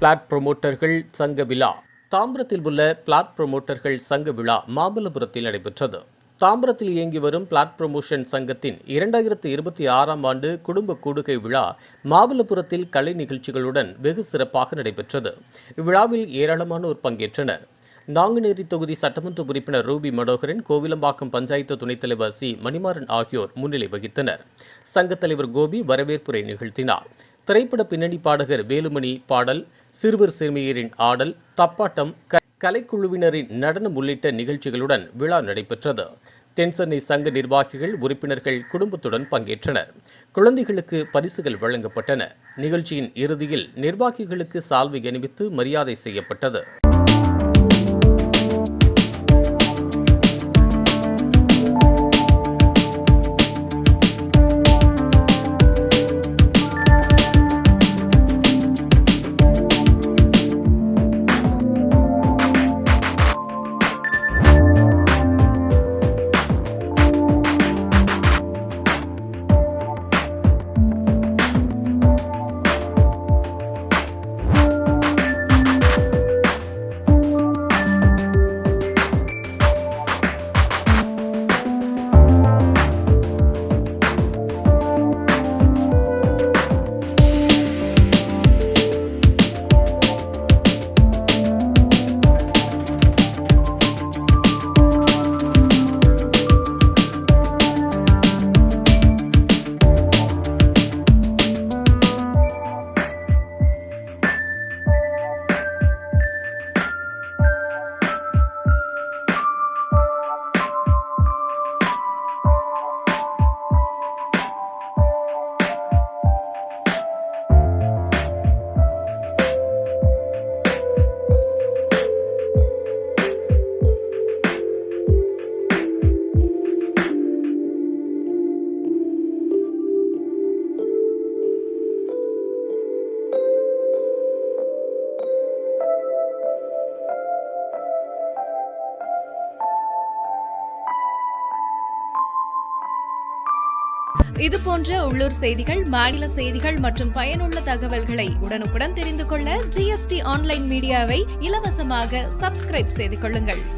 Plot புரோமோட்டர்கள் சங்க விழா. தாம்பரத்தில் உள்ள பிளாட் புரோமோட்டர்கள் சங்க விழா மாமல்லபுரத்தில் நடைபெற்றது. தாம்பரத்தில் இயங்கி வரும் பிளாட் புரோமோஷன் சங்கத்தின் 2026ஆம் ஆண்டு குடும்ப கூடுகை விழா மாமல்லபுரத்தில் கலை நிகழ்ச்சிகளுடன் வெகு சிறப்பாக நடைபெற்றது. இவ்விழாவில் ஏராளமானோர் பங்கேற்றனர். நாங்குநேரி தொகுதி சட்டமன்ற உறுப்பினர் ரூபி மனோகரன், கோவிலம்பாக்கம் பஞ்சாயத்து துணைத் தலைவர் சி மணிமாறன் ஆகியோர் முன்னிலை வகித்தனர். சங்கத் தலைவர் கோபி வரவேற்புரை நிகழ்த்தினார். திரைப்பட பின்னணி பாடகர் வேலுமணி பாடல், சிறுவர் சிறுமியரின் ஆடல், தப்பாட்டம், கலைக்குழுவினரின் நடனம் உள்ளிட்ட நிகழ்ச்சிகளுடன் விழா நடைபெற்றது. தென்சென்னை சங்க நிர்வாகிகள், உறுப்பினர்கள் குடும்பத்துடன் பங்கேற்றனர். குழந்தைகளுக்கு பரிசுகள் வழங்கப்பட்டன. நிகழ்ச்சியின் இறுதியில் நிர்வாகிகளுக்கு சால்வை அணிவித்து மரியாதை செய்யப்பட்டது. இதுபோன்ற உள்ளூர் செய்திகள், மாநில செய்திகள் மற்றும் பயனுள்ள தகவல்களை உடனுக்குடன் தெரிந்து கொள்ள GST ஆன்லைன் மீடியாவை இலவசமாக சப்ஸ்கிரைப் செய்து கொள்ளுங்கள்.